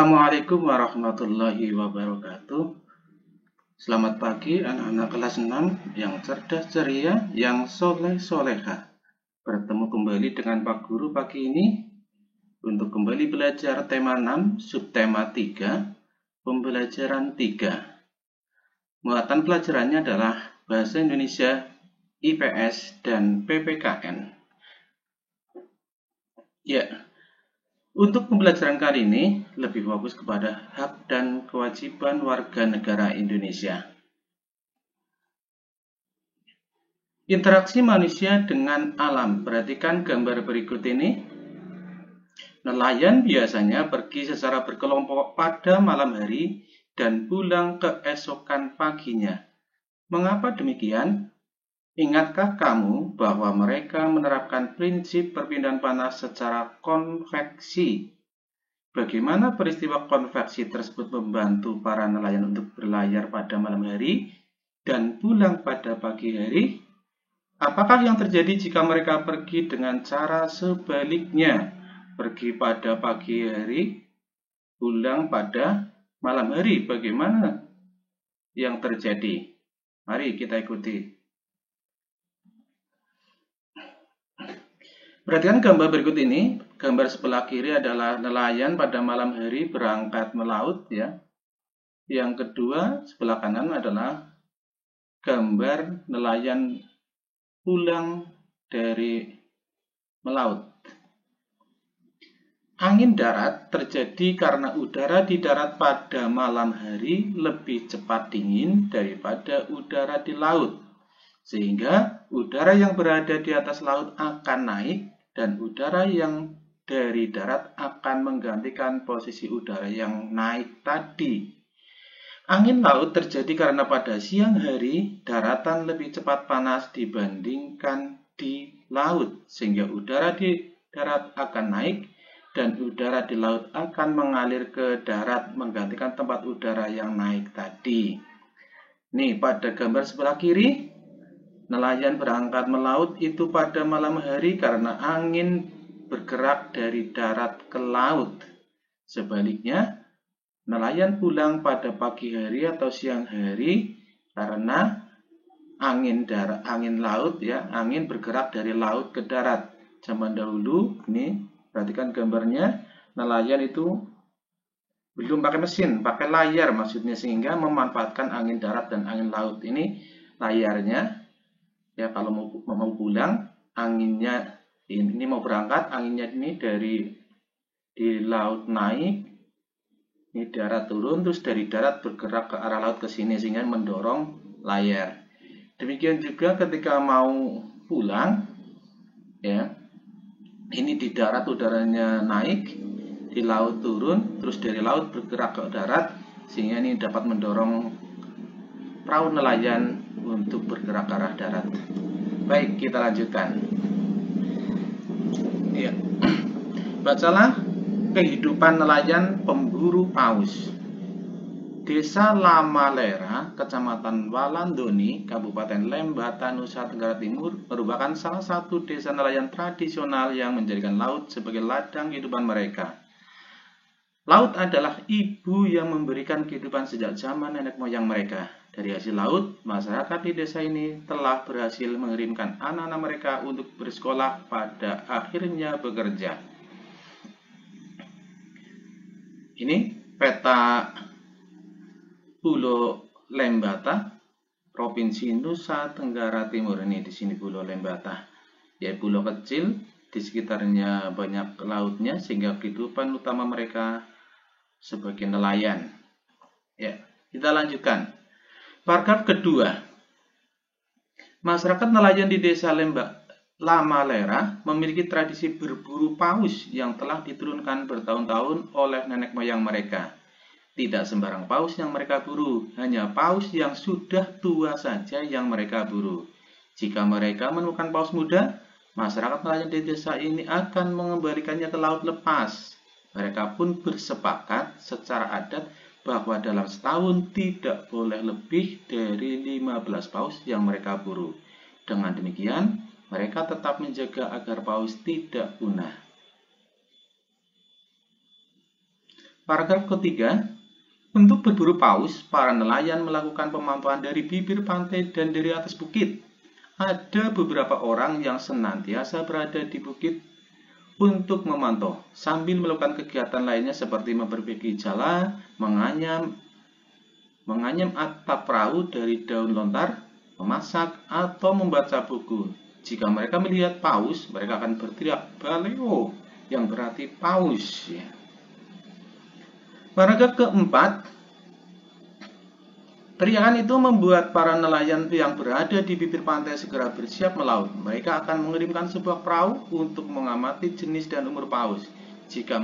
Assalamualaikum warahmatullahi wabarakatuh. Selamat pagi anak-anak kelas 6 yang cerdas ceria, yang soleh soleha. Bertemu kembali dengan Pak Guru pagi ini untuk kembali belajar tema 6, subtema 3, pembelajaran 3. Muatan pelajarannya adalah Bahasa Indonesia, IPS, dan PPKN. Ya. Untuk pembelajaran kali ini lebih fokus kepada hak dan kewajiban warga negara Indonesia. Interaksi manusia dengan alam. Perhatikan gambar berikut ini. Nelayan biasanya pergi secara berkelompok pada malam hari dan pulang keesokan paginya. Mengapa demikian? Ingatkah kamu bahwa mereka menerapkan prinsip perpindahan panas secara konveksi? Bagaimana peristiwa konveksi tersebut membantu para nelayan untuk berlayar pada malam hari dan pulang pada pagi hari? Apakah yang terjadi jika mereka pergi dengan cara sebaliknya? Pergi pada pagi hari, pulang pada malam hari. Bagaimana yang terjadi? Mari kita ikuti. Perhatikan gambar berikut ini. Gambar sebelah kiri adalah nelayan pada malam hari berangkat melaut, ya. Yang kedua sebelah kanan adalah gambar nelayan pulang dari melaut. Angin darat terjadi karena udara di darat pada malam hari lebih cepat dingin daripada udara di laut, sehingga udara yang berada di atas laut akan naik dan udara yang dari darat akan menggantikan posisi udara yang naik tadi. Angin laut terjadi karena pada siang hari daratan lebih cepat panas dibandingkan di laut, sehingga udara di darat akan naik dan udara di laut akan mengalir ke darat menggantikan tempat udara yang naik tadi. Nih, pada gambar sebelah kiri, nelayan berangkat melaut itu pada malam hari karena angin bergerak dari darat ke laut. Sebaliknya, nelayan pulang pada pagi hari atau siang hari karena angin laut, ya, angin bergerak dari laut ke darat. Zaman dahulu, ini perhatikan gambarnya, nelayan itu belum pakai mesin, pakai layar maksudnya, sehingga memanfaatkan angin darat dan angin laut. Ini layarnya. Ya, kalau mau pulang, anginnya ini mau berangkat, anginnya ini dari di laut naik, ini darat turun, terus dari darat bergerak ke arah laut ke sini sehingga mendorong layar. Demikian juga ketika mau pulang, ya, ini di darat udaranya naik, di laut turun, terus dari laut bergerak ke darat sehingga ini dapat mendorong perahu nelayan untuk bergerak ke arah darat. Baik, kita lanjutkan. Ya. Bacalah kehidupan nelayan pemburu paus. Desa Lamalera, Kecamatan Walandoni, Kabupaten Lembata, Nusa Tenggara Timur, merupakan salah satu desa nelayan tradisional yang menjadikan laut sebagai ladang kehidupan mereka. Laut adalah ibu yang memberikan kehidupan sejak zaman nenek moyang mereka. Dari hasil laut, masyarakat di desa ini telah berhasil mengirimkan anak-anak mereka untuk bersekolah, pada akhirnya bekerja. Ini peta Pulau Lembata, Provinsi Nusa Tenggara Timur. Ini di sini Pulau Lembata. Ya, pulau kecil, di sekitarnya banyak lautnya sehingga kehidupan utama mereka sebagai nelayan. Ya, kita lanjutkan. Paragraf kedua. Masyarakat nelayan di desa Lamalera memiliki tradisi berburu paus yang telah diturunkan bertahun-tahun oleh nenek moyang mereka. Tidak sembarang paus yang mereka buru, hanya paus yang sudah tua saja yang mereka buru. Jika mereka menemukan paus muda, masyarakat nelayan di desa ini akan mengembalikannya ke laut lepas. Mereka pun bersepakat secara adat bahwa dalam setahun tidak boleh lebih dari 15 paus yang mereka buru. Dengan demikian, mereka tetap menjaga agar paus tidak punah. Paragraf ketiga, untuk berburu paus, para nelayan melakukan pemantauan dari bibir pantai dan dari atas bukit. Ada beberapa orang yang senantiasa berada di bukit untuk memantau, sambil melakukan kegiatan lainnya seperti memperbaiki jala, menganyam atap perahu dari daun lontar, memasak, atau membaca buku. Jika mereka melihat paus, mereka akan berteriak "Baleo", yang berarti paus. Ya. Paragraf keempat, teriakan itu membuat para nelayan yang berada di bibir pantai segera bersiap melaut. Mereka akan mengirimkan sebuah perahu untuk mengamati jenis dan umur paus. Jika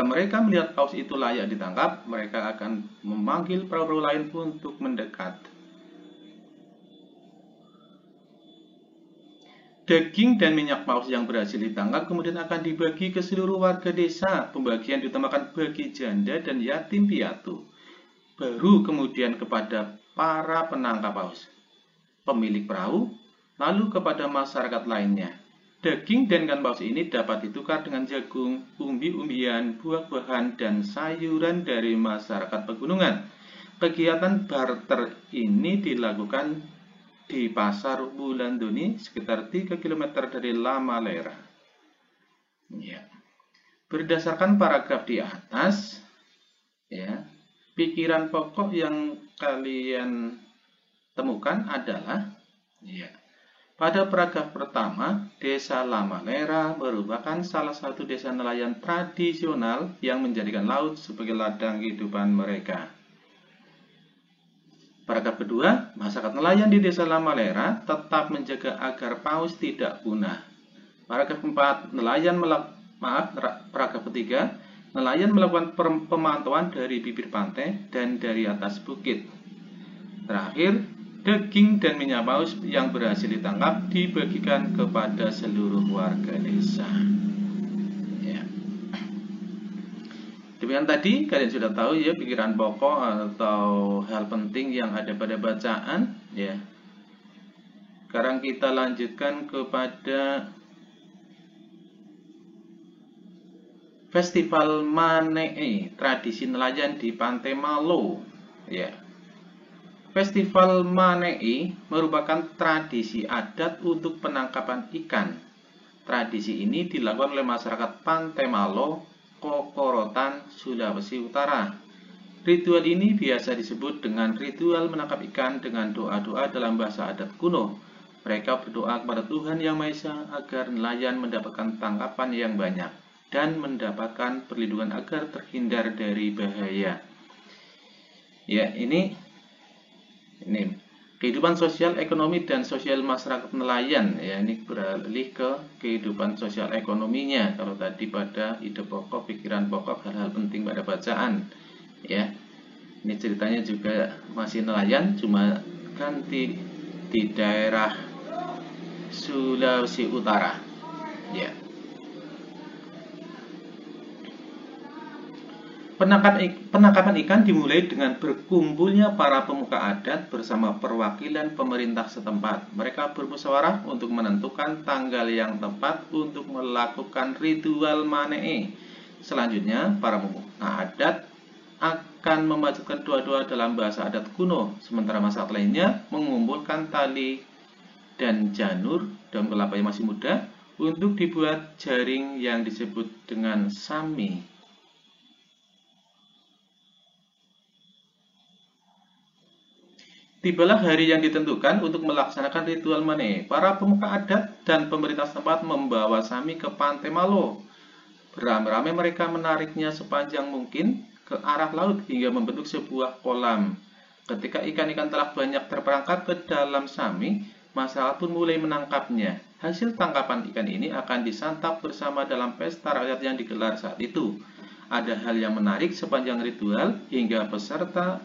mereka melihat paus itu layak ditangkap, mereka akan memanggil perahu-perahu lain untuk mendekat. Daging dan minyak paus yang berhasil ditangkap kemudian akan dibagi ke seluruh warga desa. Pembagian diutamakan bagi janda dan yatim piatu. Baru kemudian kepada para penangkap paus, pemilik perahu, lalu kepada masyarakat lainnya. Daging dan ikan paus ini dapat ditukar dengan jagung, umbi-umbian, buah-buahan, dan sayuran dari masyarakat pegunungan. Kegiatan barter ini dilakukan di Pasar Wulandoni sekitar 3 km dari La Malera. Ya. Berdasarkan paragraf di atas, ya, pikiran pokok yang kalian temukan adalah, ya, pada paragraf pertama, Desa La Malera merupakan salah satu desa nelayan tradisional yang menjadikan laut sebagai ladang kehidupan mereka. Paragraf kedua, masyarakat nelayan di Desa La Malera tetap menjaga agar paus tidak punah. Paragraf 4, paragraf ketiga, nelayan melakukan pemantauan dari bibir pantai dan dari atas bukit. Terakhir, daging dan minyak paus yang berhasil ditangkap dibagikan kepada seluruh warga desa. Ya. Demikian tadi, kalian sudah tahu ya pikiran pokok atau hal penting yang ada pada bacaan. Ya. Sekarang kita lanjutkan kepada Festival Manee, tradisi nelayan di Pantai Malo. Ya. Festival Manee merupakan tradisi adat untuk penangkapan ikan. Tradisi ini dilakukan oleh masyarakat Pantai Malo, Kokorotan, Sulawesi Utara. Ritual ini biasa disebut dengan ritual menangkap ikan dengan doa-doa dalam bahasa adat kuno. Mereka berdoa kepada Tuhan Yang Maha Esa agar nelayan mendapatkan tangkapan yang banyak dan mendapatkan perlindungan agar terhindar dari bahaya. Ya, ini kehidupan sosial, ekonomi, dan sosial masyarakat nelayan. Ya, ini beralih ke kehidupan sosial ekonominya. Kalau tadi pada ide pokok, pikiran pokok, hal-hal penting pada bacaan. Ya, ini ceritanya juga masih nelayan, cuma ganti di daerah Sulawesi Utara. Ya. Penangkapan ikan dimulai dengan berkumpulnya para pemuka adat bersama perwakilan pemerintah setempat. Mereka bermusyawarah untuk menentukan tanggal yang tepat untuk melakukan ritual manee. Selanjutnya, para pemuka adat akan membacakan doa-doa dalam bahasa adat kuno, sementara masyarakat lainnya mengumpulkan tali dan janur daun kelapa yang masih muda untuk dibuat jaring yang disebut dengan sami. Tibalah hari yang ditentukan untuk melaksanakan ritual manee. Para pemuka adat dan pemerintah setempat membawa sami ke Pantai Malo. Beramai-ramai mereka menariknya sepanjang mungkin ke arah laut hingga membentuk sebuah kolam. Ketika ikan-ikan telah banyak terperangkap ke dalam sami, masyarakat pun mulai menangkapnya. Hasil tangkapan ikan ini akan disantap bersama dalam pesta rakyat yang digelar saat itu. Ada hal yang menarik sepanjang ritual hingga pesta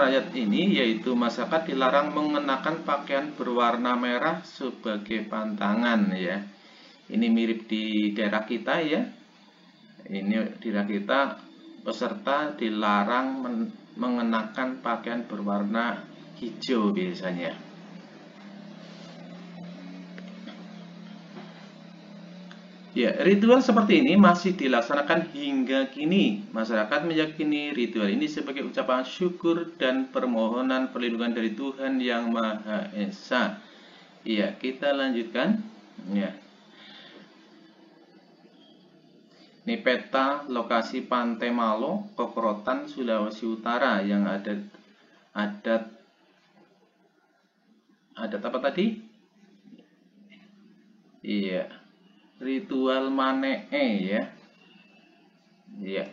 rakyat ini, yaitu masyarakat dilarang mengenakan pakaian berwarna merah sebagai pantangan. Ya, ini mirip di daerah kita ya. Ini di daerah kita peserta dilarang mengenakan pakaian berwarna hijau biasanya. Ya, ritual seperti ini masih dilaksanakan hingga kini. Masyarakat meyakini ritual ini sebagai ucapan syukur dan permohonan perlindungan dari Tuhan Yang Maha Esa. Iya, kita lanjutkan. Ya. Ini peta lokasi Pantai Malo, Kokorotan, Sulawesi Utara yang adat apa tadi? Iya, ritual Manee ya. Iya.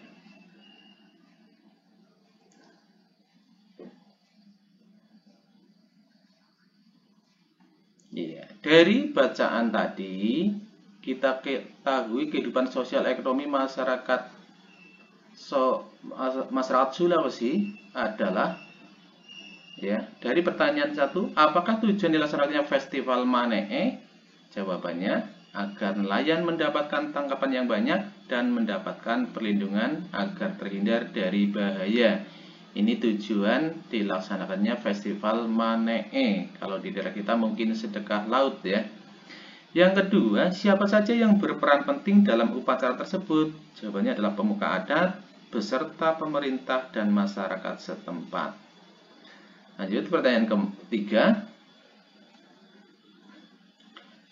Iya, dari bacaan tadi kita ketahui kehidupan sosial ekonomi masyarakat masyarakat Sulawesi adalah ya, dari pertanyaan 1, apakah tujuan dilaksanakannya festival Manee? Jawabannya agar nelayan mendapatkan tangkapan yang banyak dan mendapatkan perlindungan agar terhindar dari bahaya. Ini tujuan dilaksanakannya festival Manee. Kalau di daerah kita mungkin sedekah laut ya. Yang kedua, siapa saja yang berperan penting dalam upacara tersebut? Jawabannya adalah pemuka adat, beserta pemerintah dan masyarakat setempat. Lanjut pertanyaan ketiga.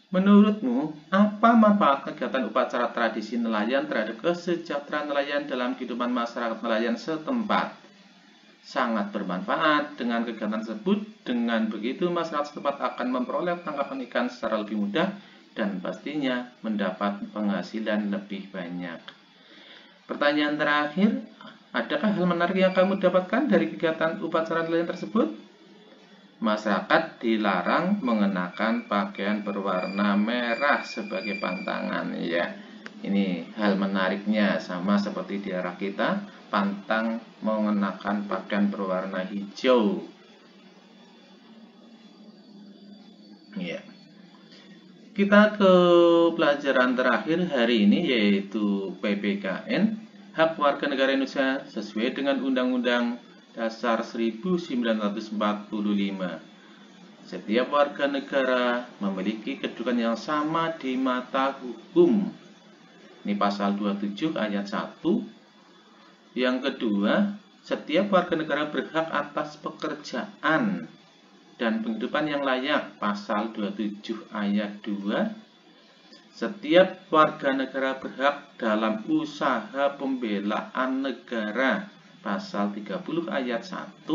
Menurutmu, apa manfaat kegiatan upacara tradisi nelayan terhadap kesejahteraan nelayan dalam kehidupan masyarakat nelayan setempat? Sangat bermanfaat. Dengan kegiatan tersebut, dengan begitu masyarakat setempat akan memperoleh tangkapan ikan secara lebih mudah dan pastinya mendapat penghasilan lebih banyak. Pertanyaan terakhir, adakah hal menarik yang kamu dapatkan dari kegiatan upacara nelayan tersebut? Masyarakat dilarang mengenakan pakaian berwarna merah sebagai pantangan ya. Ini hal menariknya, sama seperti di daerah kita, pantang mengenakan pakaian berwarna hijau. Ya. Kita ke pelajaran terakhir hari ini, yaitu PPKN, hak warga negara Indonesia sesuai dengan Undang-Undang Dasar 1945. Setiap warga negara memiliki kedudukan yang sama di mata hukum. Ini pasal 27 ayat 1. Yang kedua, setiap warga negara berhak atas pekerjaan dan penghidupan yang layak. Pasal 27 ayat 2. Setiap warga negara berhak dalam usaha pembelaan negara. Pasal 30 ayat 1.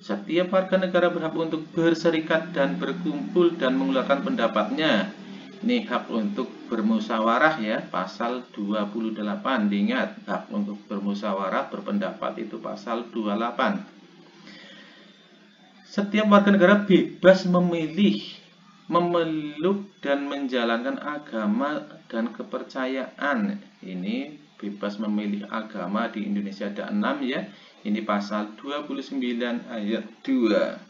Setiap warga negara berhak untuk berserikat dan berkumpul dan mengeluarkan pendapatnya. Ini hak untuk bermusyawarah ya, pasal 28. Diingat, hak untuk bermusyawarah berpendapat itu pasal 28. Setiap warga negara bebas memilih, memeluk dan menjalankan agama dan kepercayaan. Ini bebas memilih agama di Indonesia ada 6 ya. Ini pasal 29 ayat 2.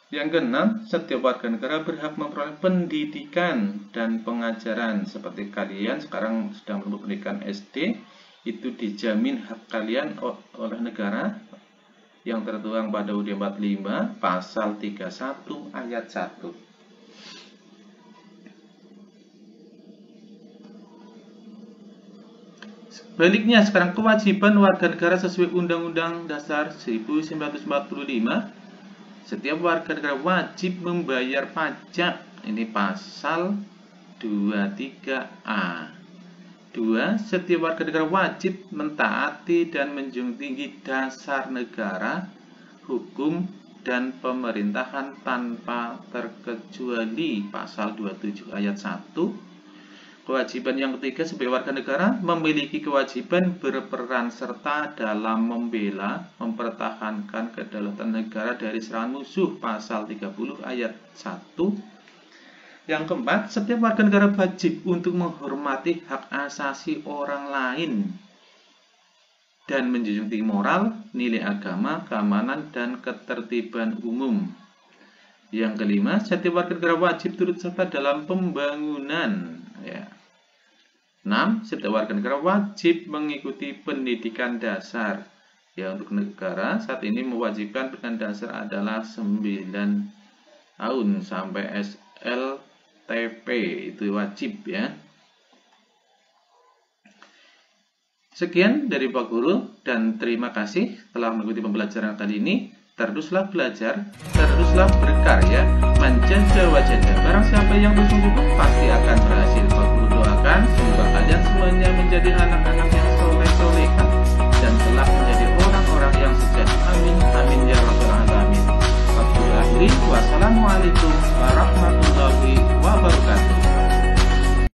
Yang keenam, setiap warga negara berhak memperoleh pendidikan dan pengajaran. Seperti kalian sekarang sedang menempuh pendidikan SD, itu dijamin hak kalian oleh negara yang tertuang pada UUD 45 pasal 31 ayat 1. Baliknya sekarang, kewajiban warga negara sesuai Undang-Undang Dasar 1945. Setiap warga negara wajib membayar pajak. Ini pasal 23A. 2. Setiap warga negara wajib mentaati dan menjunjung tinggi dasar negara, hukum, dan pemerintahan tanpa terkecuali. Pasal 27 ayat 1. Kewajiban yang ketiga, sebagai warga negara memiliki kewajiban berperan serta dalam membela, mempertahankan kedaulatan negara dari serangan musuh. Pasal 30 ayat 1. Yang keempat, setiap warga negara wajib untuk menghormati hak asasi orang lain dan menjunjung tinggi moral, nilai agama, keamanan, dan ketertiban umum. Yang kelima, setiap warga negara wajib turut serta dalam pembangunan ya. 6. Setiap warga negara wajib mengikuti pendidikan dasar. Ya, untuk negara saat ini mewajibkan pendidikan dasar adalah 9 tahun sampai SLTP, itu wajib ya. Sekian dari Pak Guru dan terima kasih telah mengikuti pembelajaran kali ini. Teruslah belajar, teruslah berkarya, menjaga wajahnya. Barang siapa yang bersungguh-sungguh pasti akan berhasil. Pak Guru doakan semoga kalian semuanya menjadi anak-anak